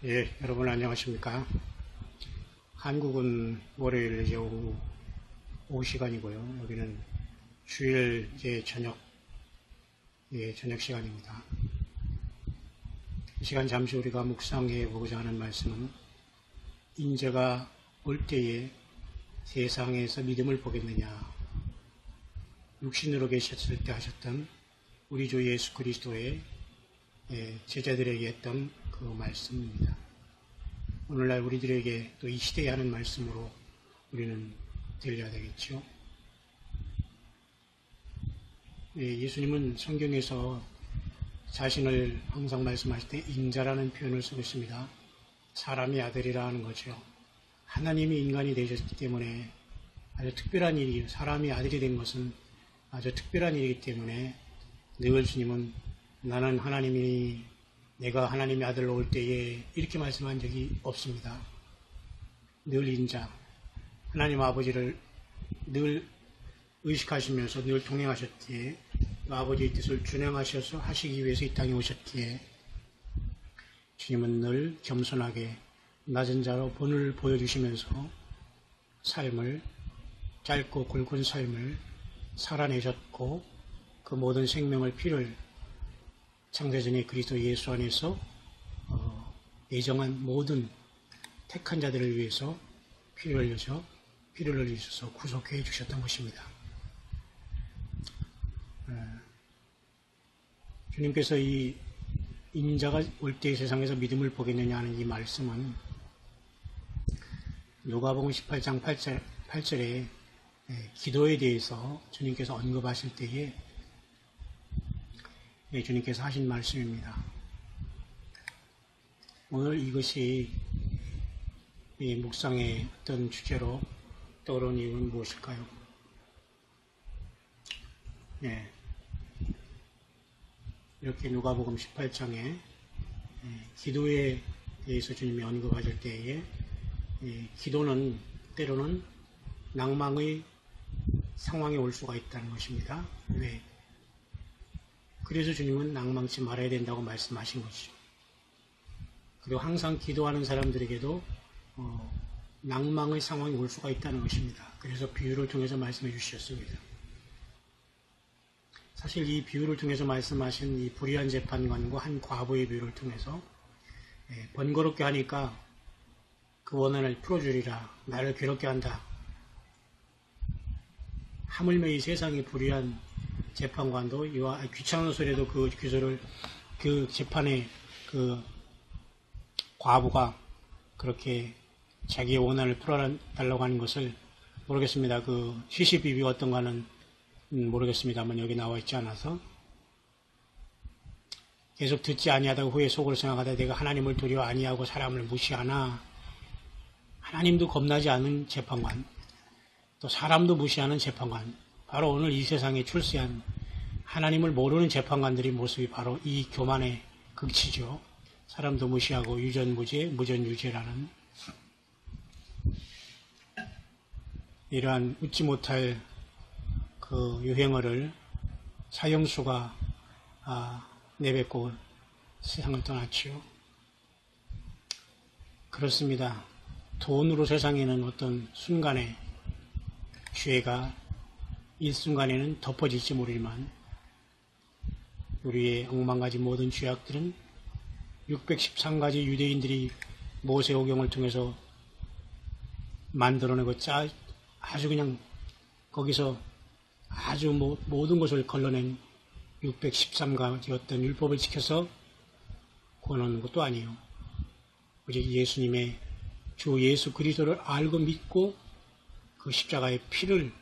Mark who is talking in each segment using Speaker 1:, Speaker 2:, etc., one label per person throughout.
Speaker 1: 예, 여러분 안녕하십니까? 한국은 월요일 이제 오후 시간이고요. 여기는 주일 이제 저녁 시간입니다. 이 시간 잠시 우리가 묵상해 보고자 하는 말씀은 인자가 올 때에 세상에서 믿음을 보겠느냐. 육신으로 계셨을 때 하셨던 우리 주 예수 그리스도의 제자들에게 했던 그 말씀입니다. 오늘날 우리들에게 또 이 시대에 하는 말씀으로 우리는 들려야 되겠죠. 예수님은 성경에서 자신을 항상 말씀하실 때 인자라는 표현을 쓰고 있습니다. 사람의 아들이라 하는 거죠. 하나님이 인간이 되셨기 때문에 아주 특별한 일이에요. 사람이 아들이 된 것은 아주 특별한 일이기 때문에 늘 주님은 나는 하나님이 내가 하나님의 아들로 올 때에 이렇게 말씀한 적이 없습니다. 늘 인자, 하나님 아버지를 늘 의식하시면서 늘 동행하셨기에 또 아버지의 뜻을 준행하셔서 하시기 위해서 이 땅에 오셨기에 주님은 늘 겸손하게 낮은 자로 본을 보여주시면서 삶을 짧고 굵은 삶을 살아내셨고 그 모든 생명을 피를 창세전에 그리스도 예수 안에서 예정한 모든 택한 자들을 위해서 피를 흘리셔서 구속해 주셨던 것입니다. 주님께서 이 인자가 올 때 세상에서 믿음을 보겠느냐 하는 이 말씀은 누가복음 18장 8절에 기도에 대해서 주님께서 언급하실 때에 주님께서 하신 말씀입니다. 오늘 이것이 이 묵상의 어떤 주제로 떠오르는 이유는 무엇일까요? 이렇게 누가복음 18장에 기도에 대해서 주님이 언급하실 때에 기도는 때로는 낭망의 상황에 올 수가 있다는 것입니다. 왜? 그래서 주님은 낭망치 말아야 된다고 말씀하신 것이죠. 그리고 항상 기도하는 사람들에게도 낭망의 상황이 올 수가 있다는 것입니다. 그래서 비유를 통해서 말씀해 주셨습니다. 사실 이 비유를 통해서 말씀하신 이 불의한 재판관과 한 과부의 비유를 통해서 번거롭게 하니까 그 원한을 풀어주리라. 나를 괴롭게 한다. 하물며 이 세상의 불의한 재판관도 이와 귀찮은 소리에도 그 재판에 그 과부가 그렇게 자기의 원한을 풀어달라고 하는 것을 모르겠습니다. 그 시시비비 어떤가는 모르겠습니다만 여기 나와 있지 않아서 계속 듣지 아니하다가 후에 속으로 생각하다 내가 하나님을 두려워 아니하고 사람을 무시하나 하나님도 겁나지 않은 재판관 또 사람도 무시하는 재판관 바로 오늘 이 세상에 출세한 하나님을 모르는 재판관들의 모습이 바로 이 교만의 극치죠. 사람도 무시하고 유전무죄, 무전유죄라는 이러한 웃지 못할 그 유행어를 사형수가 내뱉고 세상을 떠났지요. 그렇습니다. 돈으로 세상에는 어떤 순간에 죄가 일순간에는 덮어질지 모르지만 우리의 억만가지 모든 죄악들은 613가지 유대인들이 모세오경을 통해서 만들어내고 아주 그냥 거기서 아주 모든 것을 걸러낸 613가지 어떤 율법을 지켜서 구원하는 것도 아니에요. 오직 예수님의 주 예수 그리스도를 알고 믿고 그 십자가의 피를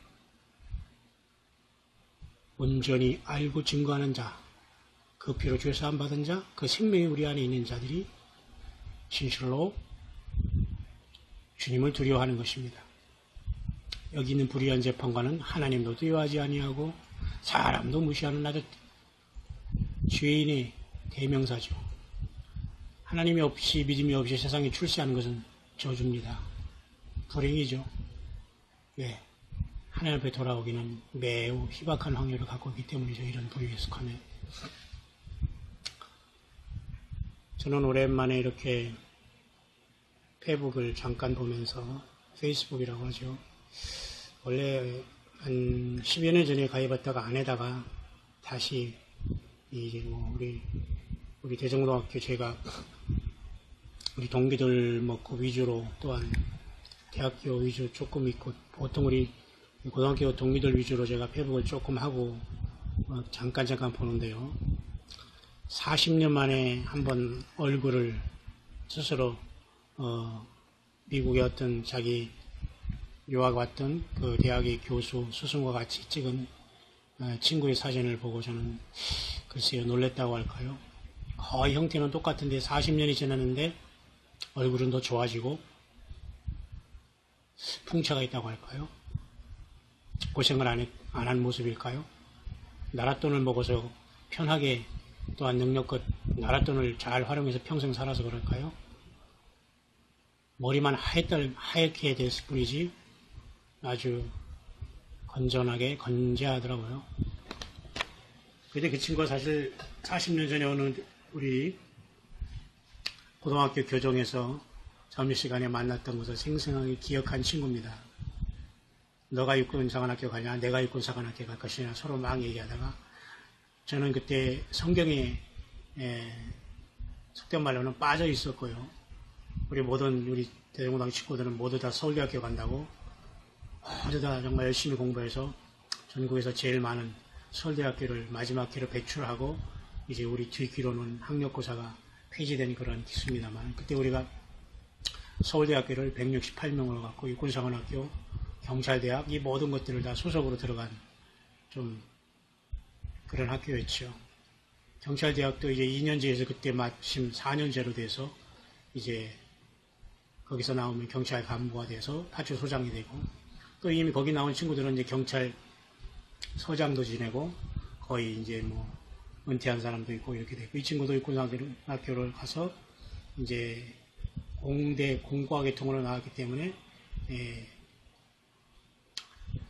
Speaker 1: 온전히 알고 증거하는 자, 그 피로 죄사함 받은 자, 그 생명이 우리 안에 있는 자들이 진실로 주님을 두려워하는 것입니다. 여기 있는 불의한 재판관은 하나님도 두려워하지 아니하고 사람도 무시하는 아주 죄인의 대명사죠. 하나님이 없이 믿음이 없이 세상에 출세하는 것은 저주입니다. 불행이죠. 왜? 하나님 앞에 돌아오기는 매우 희박한 확률을 갖고 있기 때문이죠. 이런 불의에 속하면. 저는 오랜만에 이렇게 페이북을 잠깐 보면서, 페이스북이라고 하죠. 원래 한 10여 년 전에 가입했다가 안 해다가 다시 이제 뭐 우리 대정고등학교 제가 우리 동기들 뭐 그 위주로 또한 대학교 위주 조금 있고 보통 우리 고등학교 동기들 위주로 제가 페이북을 조금 하고 잠깐 보는데요. 40년 만에 한번 얼굴을 스스로 미국의 어떤 자기 유학 왔던 그 대학의 교수 스승과 같이 찍은 친구의 사진을 보고 저는 글쎄요 놀랬다고 할까요? 거의 형태는 똑같은데 40년이 지났는데 얼굴은 더 좋아지고 풍채가 있다고 할까요? 고생을 안 한 모습일까요? 나랏돈을 먹어서 편하게 또한 능력껏 나랏돈을 잘 활용해서 평생 살아서 그럴까요? 머리만 하얗게 됐을 뿐이지 아주 건전하게 건재하더라고요. 근데 그 친구가 사실 40년 전에 오는 우리 고등학교 교정에서 점심시간에 만났던 것을 생생하게 기억한 친구입니다. 너가 육군사관학교 가냐, 내가 육군사관학교 갈 것이냐 서로 막 얘기하다가 저는 그때 성경에 속된 말로는 빠져 있었고요. 우리 대전고등학교 친구들은 모두 다 서울대학교 간다고 모두 다 정말 열심히 공부해서 전국에서 제일 많은 서울대학교를 마지막 기로 배출하고 이제 우리 뒷기로는 학력고사가 폐지된 그런 기수입니다만 그때 우리가 서울대학교를 168명으로 갖고 육군사관학교, 경찰대학 이 모든 것들을 다 소속으로 들어간 좀 그런 학교였죠. 경찰대학도 이제 2년제에서 그때 마침 4년제로 돼서 이제 거기서 나오면 경찰 간부가 돼서 파출소장이 되고 또 이미 거기 나온 친구들은 이제 경찰 서장도 지내고 거의 이제 뭐 은퇴한 사람도 있고 이렇게 되고 이 친구도 육군사관학교를 가서 이제 공과계통으로 나왔기 때문에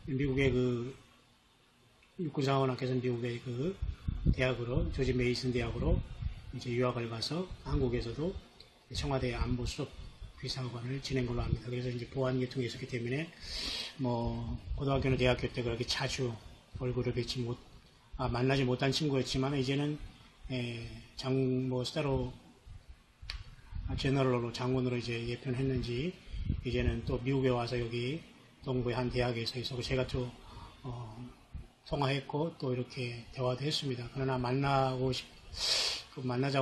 Speaker 1: 미국의 그 육군사관학교에서 미국의 그 대학으로 조지 메이슨 대학으로 이제 유학을 가서 한국에서도 청와대 안보수석 비상관을 지낸 걸로 압니다. 그래서 이제 보안계통이 있었기 때문에 뭐 고등학교나 대학교 때 그렇게 자주 얼굴을 만나지 못한 친구였지만 이제는 따로 제너럴로 장군으로 이제 예편했는지 이제는 또 미국에 와서 여기 동부의 한 대학에서 있었고 제가 또 통화했고 또 이렇게 대화도 했습니다. 그러나 만나자고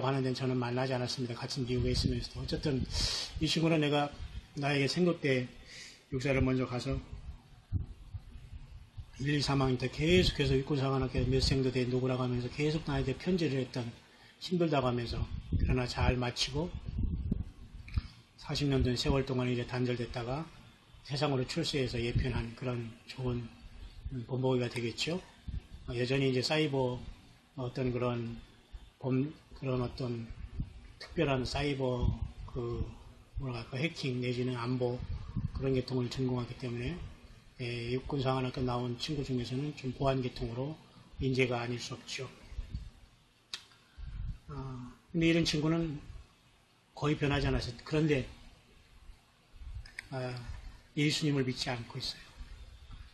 Speaker 1: 하는 데는 저는 만나지 않았습니다. 같은 미국에 있으면서도. 어쨌든 이 친구는 나에게 생도 때 육사를 먼저 가서 1, 2, 3학년 때 계속해서 육군사관학교 몇 생도 돼 누구라고 하면서 계속 나한테 편지를 했던 힘들다고 하면서 그러나 잘 마치고 40년 된 세월 동안 이제 단절됐다가 세상으로 출세해서 예편한 그런 좋은 본보기가 되겠죠. 여전히 이제 사이버 어떤 그런 어떤 특별한 사이버 해킹 내지는 안보 그런 계통을 전공하기 때문에 육군사관학교 나온 친구 중에서는 좀 보안계통으로 인재가 아닐 수 없죠. 근데 이런 친구는 거의 변하지 않았어요. 그런데 예수님을 믿지 않고 있어요.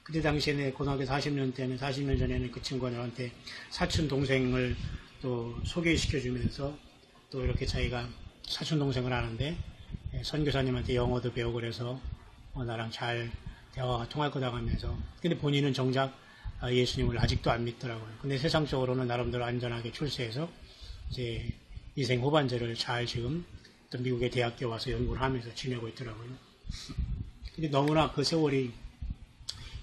Speaker 1: 그때 당시에 고등학교 40년 전에는 그 친구가 저한테 사촌 동생을 또 소개시켜주면서 또 이렇게 자기가 사촌 동생을 아는데 선교사님한테 영어도 배우고 그래서 나랑 잘 대화가 통할 거다 하면서 근데 본인은 정작 예수님을 아직도 안 믿더라고요. 근데 세상적으로는 나름대로 안전하게 출세해서 이제 인생 후반전을 잘 지금 또 미국의 대학교 와서 연구를 하면서 지내고 있더라고요. 근데 너무나 그 세월이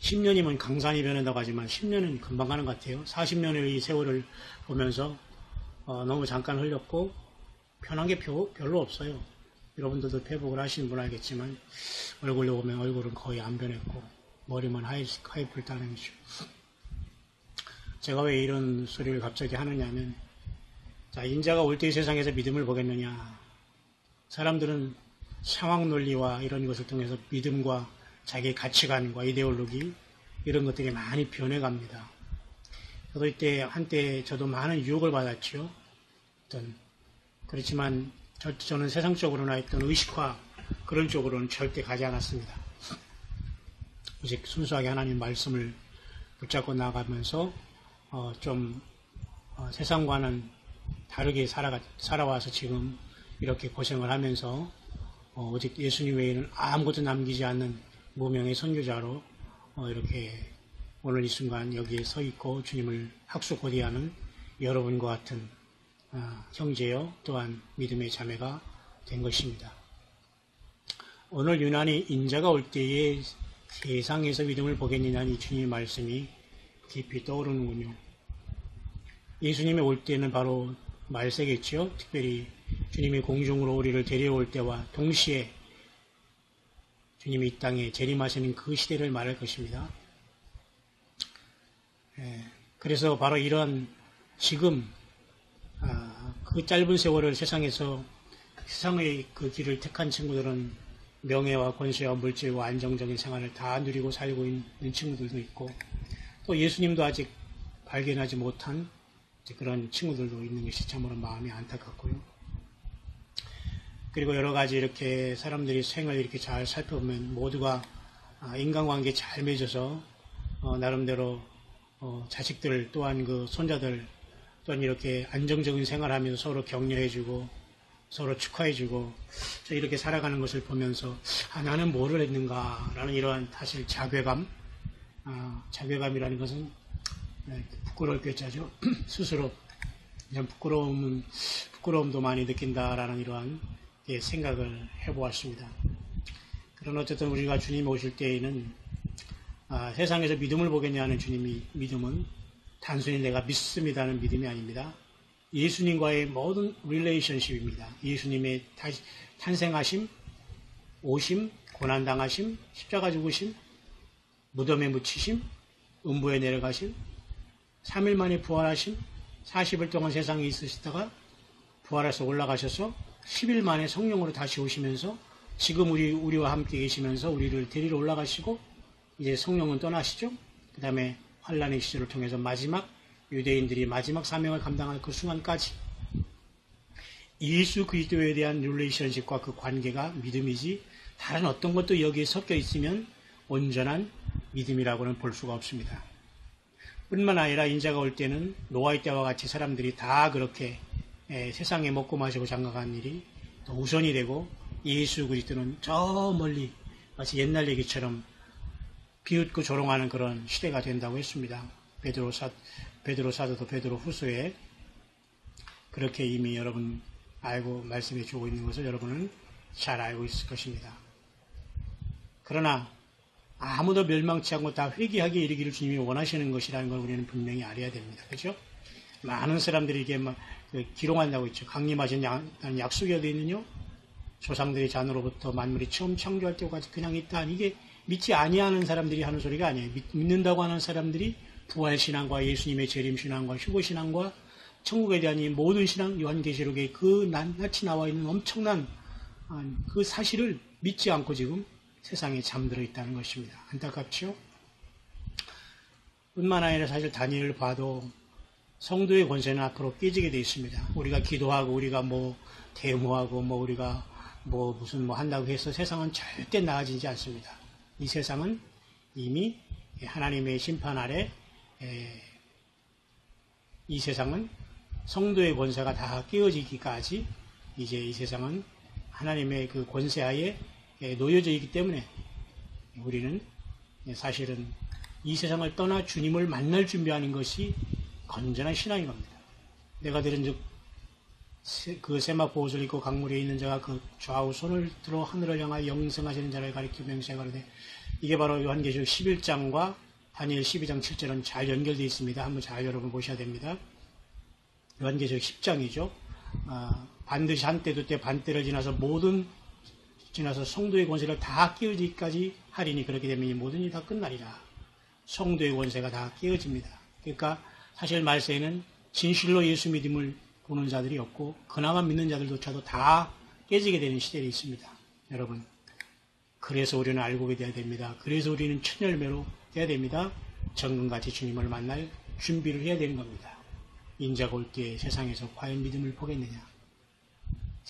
Speaker 1: 10년이면 강산이 변한다고 하지만 10년은 금방 가는 것 같아요. 40년의 이 세월을 보면서 너무 잠깐 흘렸고 편한 게 별로 없어요. 여러분들도 페이북을 하시는 분 알겠지만 얼굴로 보면 얼굴은 거의 안 변했고 머리만 하얘풀 따는 거죠. 제가 왜 이런 소리를 갑자기 하느냐면 자, 인자가 올 때의 세상에서 믿음을 보겠느냐. 사람들은 상황 논리와 이런 것을 통해서 믿음과 자기의 가치관과 이데올로기 이런 것들이 많이 변해갑니다. 저도 한때 저도 많은 유혹을 받았죠. 그렇지만 저는 세상적으로나 했던 의식화 그런 쪽으로는 절대 가지 않았습니다. 오직 순수하게 하나님 말씀을 붙잡고 나가면서 세상과는 다르게 살아와서 지금 이렇게 고생을 하면서 오직 예수님 외에는 아무것도 남기지 않는 무명의 선교자로 이렇게 오늘 이 순간 여기에 서 있고 주님을 학수고대하는 여러분과 같은 형제요 또한 믿음의 자매가 된 것입니다. 오늘 유난히 인자가 올 때에 세상에서 믿음을 보겠느냐는 이 주님의 말씀이 깊이 떠오르는군요. 예수님이 올 때는 바로 말세겠죠. 특별히 주님이 공중으로 우리를 데려올 때와 동시에 주님이 이 땅에 재림하시는 그 시대를 말할 것입니다. 그래서 바로 이런 지금 그 짧은 세월을 세상의 그 길을 택한 친구들은 명예와 권세와 물질과 안정적인 생활을 다 누리고 살고 있는 친구들도 있고 또 예수님도 아직 발견하지 못한 그런 친구들도 있는 것이 참으로 마음이 안타깝고요. 그리고 여러 가지 이렇게 사람들이 생을 이렇게 잘 살펴보면 모두가 인간관계 잘 맺어서 나름대로 자식들 또한 그 손자들 또한 이렇게 안정적인 생활하면서 서로 격려해주고 서로 축하해주고 이렇게 살아가는 것을 보면서 나는 뭐를 했는가 라는 이러한 사실 자괴감이라는 것은 부끄러울 괴짜죠. 스스로 그냥 부끄러움도 많이 느낀다라는 이러한 생각을 해보았습니다. 그러나 어쨌든 우리가 주님이 오실 때에는 세상에서 믿음을 보겠냐는 주님이 믿음은 단순히 내가 믿습니다는 믿음이 아닙니다. 예수님과의 모든 릴레이션십입니다. 예수님의 탄생하심, 오심, 고난당하심, 십자가 죽으심, 무덤에 묻히심, 음부에 내려가심, 3일 만에 부활하심, 40일 동안 세상에 있으시다가 부활해서 올라가셔서 10일 만에 성령으로 다시 오시면서 지금 우리와 함께 계시면서 우리를 데리러 올라가시고 이제 성령은 떠나시죠. 그 다음에 환란의 시절을 통해서 마지막 유대인들이 마지막 사명을 감당할 그 순간까지 예수 그리스도에 대한 릴레이션십과 그 관계가 믿음이지 다른 어떤 것도 여기에 섞여 있으면 온전한 믿음이라고는 볼 수가 없습니다. 뿐만 아니라 인자가 올 때는 노아의 때와 같이 사람들이 다 그렇게 세상에 먹고 마시고 장가간 일이 또 우선이 되고 예수 그리스도는 저 멀리 마치 옛날 얘기처럼 비웃고 조롱하는 그런 시대가 된다고 했습니다. 베드로 사도도 베드로 후서에 그렇게 이미 여러분 알고 말씀해 주고 있는 것을 여러분은 잘 알고 있을 것입니다. 그러나 아무도 멸망치 않고 다 회개하게 이르기를 주님이 원하시는 것이라는 걸 우리는 분명히 알아야 됩니다. 그렇죠? 많은 사람들이 이게 막 기롱한다고 있죠. 강림하신 약속이 어디 있느냐? 조상들의 잔으로부터 만물이 처음 창조할 때까지 그냥 있다. 이게 믿지 아니하는 사람들이 하는 소리가 아니에요. 믿는다고 하는 사람들이 부활신앙과 예수님의 재림신앙과 휴거신앙과 천국에 대한 이 모든 신앙, 요한계시록에 그 낱낱이 나와 있는 엄청난 그 사실을 믿지 않고 지금 세상에 잠들어 있다는 것입니다. 안타깝죠? 뿐만 아니라 사실 다니엘을 봐도 성도의 권세는 앞으로 깨지게 되어 있습니다. 우리가 기도하고 우리가 데모하고 우리가 무슨 한다고 해서 세상은 절대 나아지지 않습니다. 이 세상은 이미 하나님의 심판 아래 이 세상은 성도의 권세가 다 깨어지기까지 이제 이 세상은 하나님의 그 권세하에 놓여져 있기 때문에 우리는 사실은 이 세상을 떠나 주님을 만날 준비하는 것이 건전한 신앙인 겁니다. 내가 들은즉 그 세마포 옷을 입고 강물에 있는 자가 그 좌우 손을 들어 하늘을 향하여 영생하시는 자를 가리켜 맹세하거든요. 이게 바로 요한계시록 11장과 다니엘 12장 7절은 잘 연결되어 있습니다. 한번 잘 여러분 보셔야 됩니다. 요한계시록 10장이죠. 반드시 한때도 때 반때를 지나서 성도의 권세를 다 깨어지기까지 하리니 그렇게 되면 이 모든 일이 다 끝나리라. 성도의 권세가 다 깨어집니다. 그러니까 사실 말세에는 진실로 예수 믿음을 보는 자들이 없고 그나마 믿는 자들조차도 다 깨지게 되는 시대에 있습니다. 여러분, 그래서 우리는 알고 돼야 됩니다. 그래서 우리는 첫 열매로 돼야 됩니다. 정금같이 주님을 만날 준비를 해야 되는 겁니다. 인자가 올 때 세상에서 과연 믿음을 보겠느냐.